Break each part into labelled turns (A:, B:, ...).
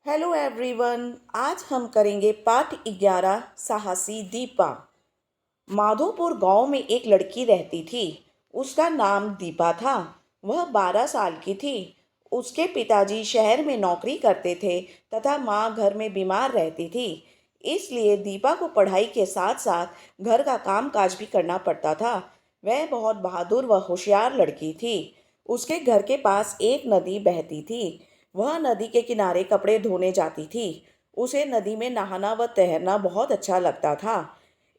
A: Hello everyone. आज हम करेंगे पाठ 11 साहसी दीपा। माधोपुर गांव में एक लड़की रहती थी। उसका नाम दीपा था। वह 12 साल की थी। उसके पिताजी शहर में नौकरी करते थे तथा माँ घर में बीमार रहती थी। इसलिए दीपा को पढ़ाई के साथ साथ घर का काम काज भी करना पड़ता था। वह बहुत बहादुर व होशियार लड़की थी। उसके घर के पास एक नदी बहती थी। वह नदी के किनारे कपड़े धोने जाती थी। उसे नदी में नहाना व तैरना बहुत अच्छा लगता था।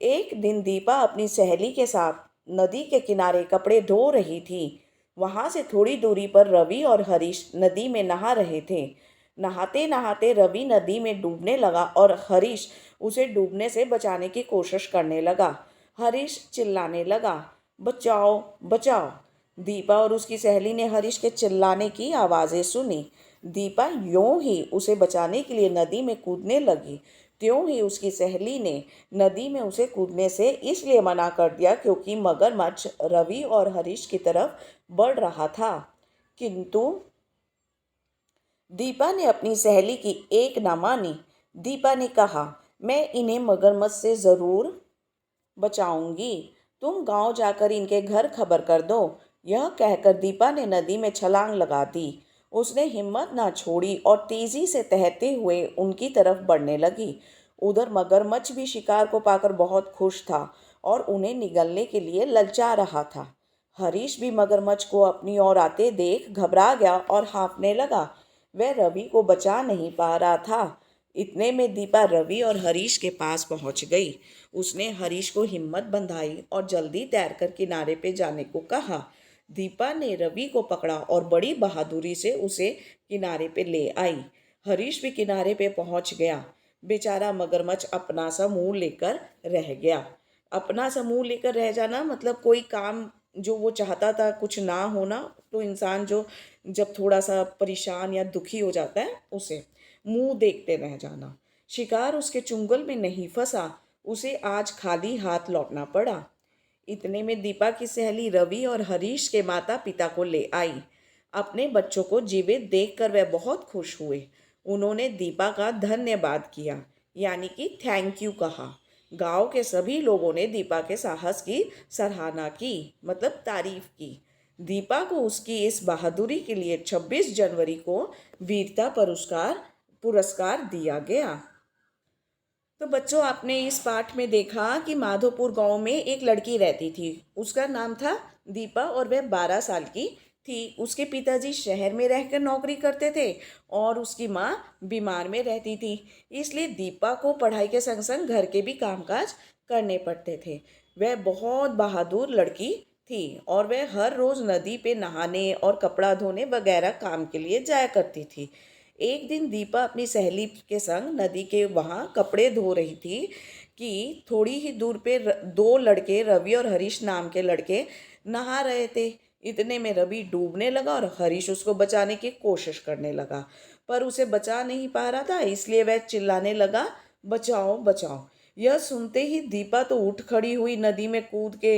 A: एक दिन दीपा अपनी सहेली के साथ नदी के किनारे कपड़े धो रही थी। वहां से थोड़ी दूरी पर रवि और हरीश नदी में नहा रहे थे। नहाते नहाते रवि नदी में डूबने लगा और हरीश उसे डूबने से बचाने की कोशिश करने लगा। हरीश चिल्लाने लगा, बचाओ बचाओ। दीपा और उसकी सहेली ने हरीश के चिल्लाने की आवाज़ें सुनी। दीपा यूं ही उसे बचाने के लिए नदी में कूदने लगी। त्यों ही उसकी सहेली ने नदी में उसे कूदने से इसलिए मना कर दिया क्योंकि मगरमच्छ रवि और हरीश की तरफ बढ़ रहा था। किंतु दीपा ने अपनी सहेली की एक न मानी। दीपा ने कहा, मैं इन्हें मगरमच्छ से ज़रूर बचाऊंगी। तुम गांव जाकर इनके घर खबर कर दो। यह कहकर दीपा ने नदी में छलांग लगा दी। उसने हिम्मत ना छोड़ी और तेजी से तैरते हुए उनकी तरफ बढ़ने लगी। उधर मगरमच्छ भी शिकार को पाकर बहुत खुश था और उन्हें निगलने के लिए ललचा रहा था। हरीश भी मगरमच्छ को अपनी ओर आते देख घबरा गया और हाँफने लगा। वह रवि को बचा नहीं पा रहा था। इतने में दीपा रवि और हरीश के पास पहुंच गई। उसने हरीश को हिम्मत बंधाई और जल्दी तैरकर किनारे पे जाने को कहा। दीपा ने रवि को पकड़ा और बड़ी बहादुरी से उसे किनारे पे ले आई। हरीश भी किनारे पे पहुंच गया। बेचारा मगरमच्छ अपना सा मुंह लेकर रह गया। अपना सा मुंह लेकर रह जाना मतलब कोई काम जो वो चाहता था कुछ ना होना। तो इंसान जो जब थोड़ा सा परेशान या दुखी हो जाता है उसे मुंह देखते रह जाना। शिकार उसके चुंगल में नहीं फंसा। उसे आज खाली हाथ लौटना पड़ा। इतने में दीपा की सहेली रवि और हरीश के माता पिता को ले आई। अपने बच्चों को जीवित देखकर वह बहुत खुश हुए। उन्होंने दीपा का धन्यवाद किया, यानी कि थैंक यू कहा। गांव के सभी लोगों ने दीपा के साहस की सराहना की, मतलब तारीफ की। दीपा को उसकी इस बहादुरी के लिए 26 जनवरी को वीरता पुरस्कार पुरस्कार दिया गया। तो बच्चों, आपने इस पाठ में देखा कि माधोपुर गांव में एक लड़की रहती थी। उसका नाम था दीपा और वह 12 साल की थी। उसके पिताजी शहर में रहकर नौकरी करते थे और उसकी माँ बीमार में रहती थी। इसलिए दीपा को पढ़ाई के संग संग घर के भी कामकाज करने पड़ते थे। वह बहुत बहादुर लड़की थी और वह हर रोज़ नदी पे नहाने और कपड़ा धोने वगैरह काम के लिए जाया करती थी। एक दिन दीपा अपनी सहेली के संग नदी के वहाँ कपड़े धो रही थी कि थोड़ी ही दूर पे दो लड़के रवि और हरीश नाम के लड़के नहा रहे थे। इतने में रवि डूबने लगा और हरीश उसको बचाने की कोशिश करने लगा, पर उसे बचा नहीं पा रहा था। इसलिए वह चिल्लाने लगा, बचाओ बचाओ। यह सुनते ही दीपा तो उठ खड़ी हुई नदी में कूद के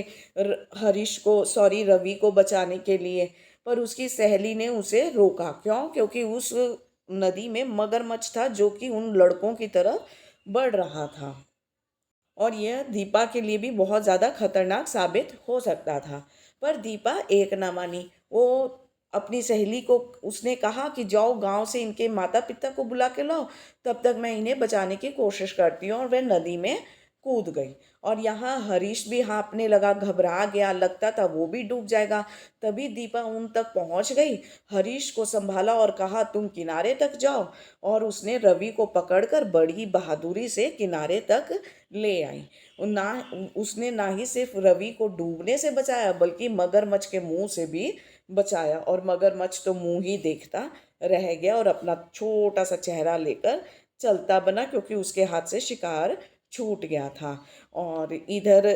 A: हरीश को रवि को बचाने के लिए। पर उसकी सहेली ने उसे रोका। क्यों? क्योंकि उस नदी में मगरमच्छ था जो कि उन लड़कों की तरफ बढ़ रहा था और यह दीपा के लिए भी बहुत ज़्यादा खतरनाक साबित हो सकता था। पर दीपा एक ना मानी। वो अपनी सहेली को उसने कहा कि जाओ गांव से इनके माता पिता को बुला के लाओ, तब तक मैं इन्हें बचाने की कोशिश करती हूँ। और वह नदी में कूद गई और यहाँ हरीश भी हाँफने लगा, घबरा गया, लगता था वो भी डूब जाएगा। तभी दीपा उन तक पहुँच गई, हरीश को संभाला और कहा, तुम किनारे तक जाओ। और उसने रवि को पकड़कर बड़ी बहादुरी से किनारे तक ले आई। ना उसने ना ही सिर्फ रवि को डूबने से बचाया बल्कि मगरमच्छ के मुंह से भी बचाया। और मगरमच्छ तो मुंह ही देखता रह गया और अपना छोटा सा चेहरा लेकर चलता बना क्योंकि उसके हाथ से शिकार छूट गया था। और इधर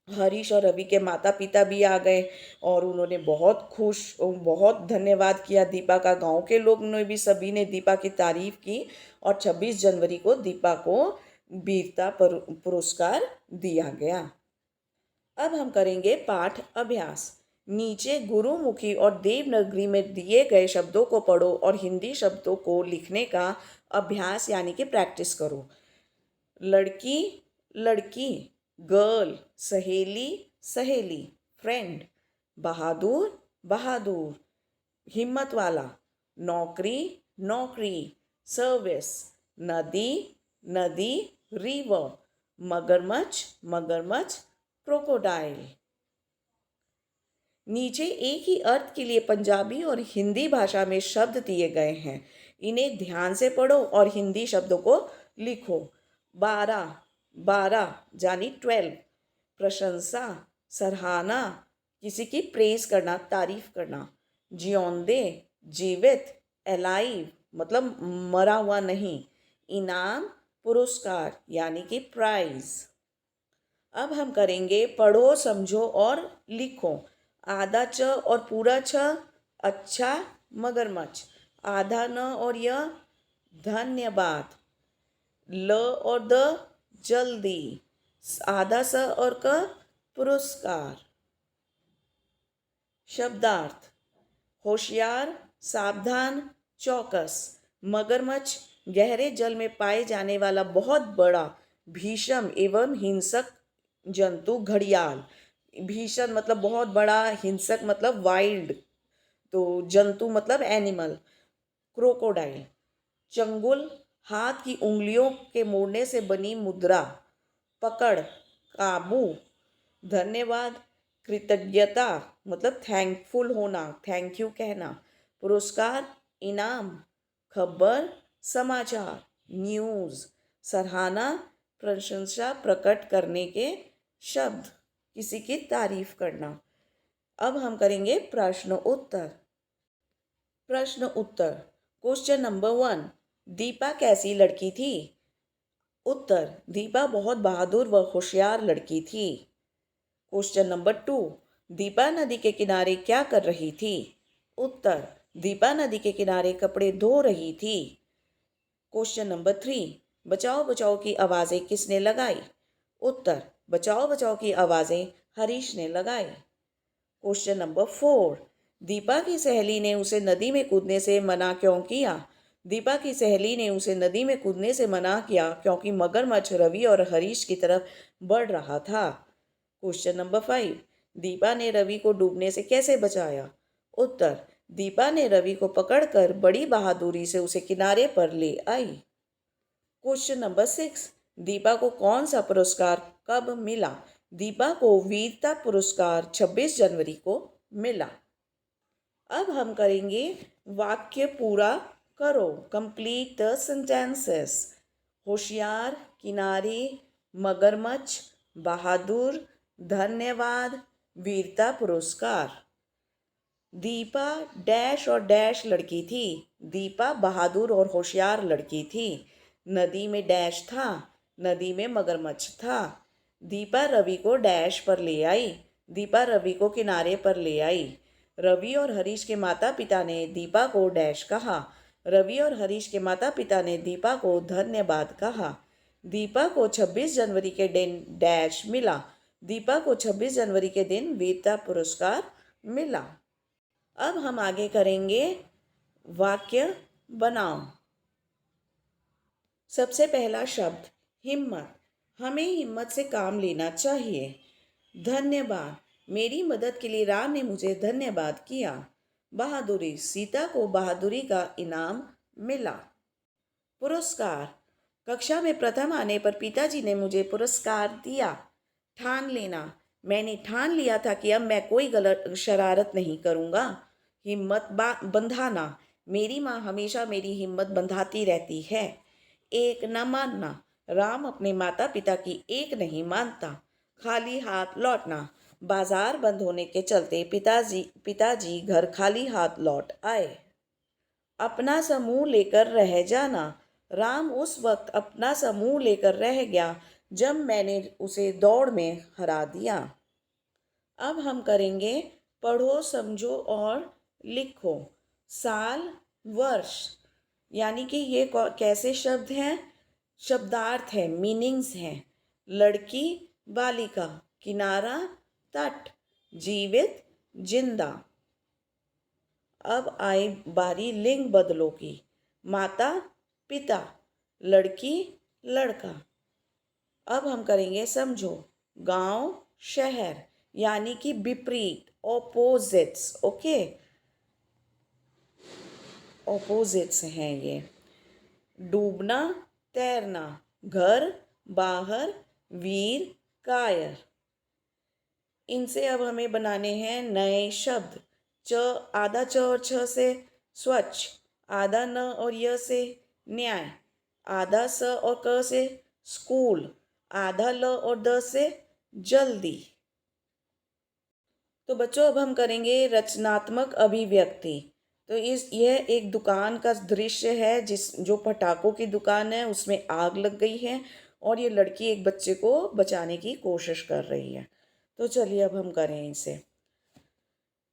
A: हरीश और रवि के माता पिता भी आ गए और उन्होंने बहुत धन्यवाद किया दीपा का। गांव के लोग ने भी सभी ने दीपा की तारीफ की और 26 जनवरी को दीपा को वीरता पुरस्कार दिया गया। अब हम करेंगे पाठ अभ्यास। नीचे गुरुमुखी और देवनागरी में दिए गए शब्दों को पढ़ो और हिंदी शब्दों को लिखने का अभ्यास यानी कि प्रैक्टिस करो। लड़की, लड़की, गर्ल, सहेली, सहेली, फ्रेंड, बहादुर, बहादुर, हिम्मत वाला, नौकरी, नौकरी, सर्विस, नदी, नदी, रिवर, मगरमच्छ, मगरमच्छ, क्रोकोडाइल। नीचे एक ही अर्थ के लिए पंजाबी और हिंदी भाषा में शब्द दिए गए हैं। इन्हें ध्यान से पढ़ो और हिंदी शब्दों को लिखो। 12, 12 यानी 12, प्रशंसा, सराहना, किसी की प्रेज करना, तारीफ करना। जियोंदे, जीवित, एलाइव मतलब मरा हुआ नहीं। इनाम, पुरस्कार यानी कि प्राइज। अब हम करेंगे पढ़ो, समझो और लिखो। आधा च और पूरा छ, अच्छा, मगरमच्छ। आधा न और य, धन्यवाद। ल और द, जल्दी। आधा स और क, पुरस्कार। शब्दार्थ: होशियार, सावधान, चौकस। मगरमच्छ गहरे जल में पाए जाने वाला बहुत बड़ा, भीषण एवं हिंसक जंतु। घड़ियाल, भीषण मतलब बहुत बड़ा, हिंसक मतलब वाइल्ड, तो जंतु मतलब एनिमल। क्रोकोडाइल, चंगुल, हाथ की उंगलियों के मोड़ने से बनी मुद्रा। पकड़, काबू। धन्यवाद, कृतज्ञता मतलब थैंकफुल होना, थैंक यू कहना। पुरस्कार, इनाम। खबर, समाचार, न्यूज़। सराहना, प्रशंसा प्रकट करने के शब्द, किसी की तारीफ करना। अब हम करेंगे प्रश्न उत्तर। प्रश्न उत्तर। क्वेश्चन नंबर 1, दीपा कैसी लड़की थी? उत्तर, दीपा बहुत बहादुर व होशियार लड़की थी। क्वेश्चन नंबर 2, दीपा नदी के किनारे क्या कर रही थी? उत्तर, दीपा नदी के किनारे कपड़े धो रही थी। क्वेश्चन नंबर 3, बचाओ बचाओ की आवाज़ें किसने लगाई? उत्तर, बचाओ बचाओ की आवाज़ें हरीश ने लगाई। क्वेश्चन नंबर 4, दीपा की सहेली ने उसे नदी में कूदने से मना क्यों किया? दीपा की सहेली ने उसे नदी में कूदने से मना किया क्योंकि मगरमच्छ रवि और हरीश की तरफ बढ़ रहा था। क्वेश्चन नंबर 5, दीपा ने रवि को डूबने से कैसे बचाया? उत्तर, दीपा ने रवि को पकड़कर बड़ी बहादुरी से उसे किनारे पर ले आई। क्वेश्चन नंबर 6, दीपा को कौन सा पुरस्कार कब मिला? दीपा को वीरता पुरस्कार 26 जनवरी को मिला। अब हम करेंगे वाक्य पूरा करो, कंप्लीट द सेंटेंसेस। होशियार, किनारे, मगरमच्छ, बहादुर, धन्यवाद, वीरता पुरस्कार। दीपा डैश और डैश लड़की थी। दीपा बहादुर और होशियार लड़की थी। नदी में डैश था, नदी में मगरमच्छ था। दीपा रवि को डैश पर ले आई। दीपा रवि को किनारे पर ले आई। रवि और हरीश के माता पिता ने दीपा को डैश कहा। रवि और हरीश के माता पिता ने दीपा को धन्यवाद कहा। दीपा को 26 जनवरी के दिन डैश मिला। दीपा को 26 जनवरी के दिन वीरता पुरस्कार मिला। अब हम आगे करेंगे वाक्य बनाओ। सबसे पहला शब्द हिम्मत। हमें हिम्मत से काम लेना चाहिए। धन्यवाद, मेरी मदद के लिए राम ने मुझे धन्यवाद किया। बहादुरी, सीता को बहादुरी का इनाम मिला। पुरस्कार, कक्षा में प्रथम आने पर पिताजी ने मुझे पुरस्कार दिया। ठान लेना, मैंने ठान लिया था कि अब मैं कोई गलत शरारत नहीं करूँगा। हिम्मत बंधाना, मेरी माँ हमेशा मेरी हिम्मत बंधाती रहती है। एक न मानना, राम अपने माता पिता की एक नहीं मानता। खाली हाथ लौटना, बाजार बंद होने के चलते पिताजी घर खाली हाथ लौट आए। अपना समूह लेकर रह जाना, राम उस वक्त अपना समूह लेकर रह गया जब मैंने उसे दौड़ में हरा दिया। अब हम करेंगे पढ़ो, समझो और लिखो। साल, वर्ष, यानी कि ये कैसे शब्द हैं? शब्दार्थ हैं, मीनिंग्स हैं। लड़की, बालिका, किनारा, तट, जीवित, जिंदा। अब आई बारी लिंग बदलों की। माता पिता, लड़की लड़का। अब हम करेंगे समझो। गांव शहर, यानी कि विपरीत, ऑपोजिट्स। ओके, ऑपोजिट्स हैं ये। डूबना तैरना, घर बाहर, वीर कायर। इनसे अब हमें बनाने हैं नए शब्द। च, आधा च और छ से स्वच्छ, आधा न और य से न्याय, आधा स और क से स्कूल, आधा ल और द से जल्दी। तो बच्चों अब हम करेंगे रचनात्मक अभिव्यक्ति। तो इस यह एक दुकान का दृश्य है, जो पटाखों की दुकान है, उसमें आग लग गई है और ये लड़की एक बच्चे को बचाने की कोशिश कर रही है। तो चलिए अब हम करें इसे।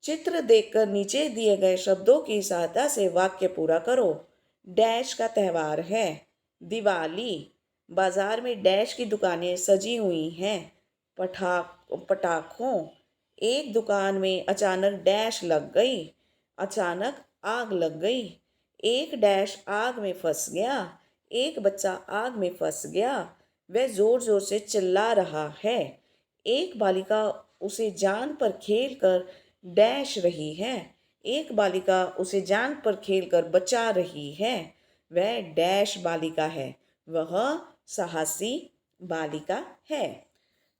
A: चित्र देखकर नीचे दिए गए शब्दों की सहायता से वाक्य पूरा करो। डैश का त्योहार है। दिवाली। बाजार में डैश की दुकानें सजी हुई हैं। पटाखों। एक दुकान में अचानक डैश लग गई। अचानक आग लग गई। एक डैश आग में फंस गया। एक बच्चा आग में फंस गया। वह जोर जोर से चिल्ला रहा है। एक बालिका उसे जान पर खेलकर डैश रही है। एक बालिका उसे जान पर खेलकर बचा रही है। वह डैश बालिका है। वह साहसी बालिका है।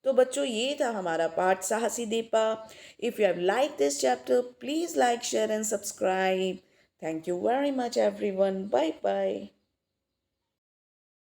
A: तो बच्चों, ये था हमारा पाठ साहसी Deepa. If you have like this chapter, please like share and subscribe. Thank you very much everyone. Bye bye.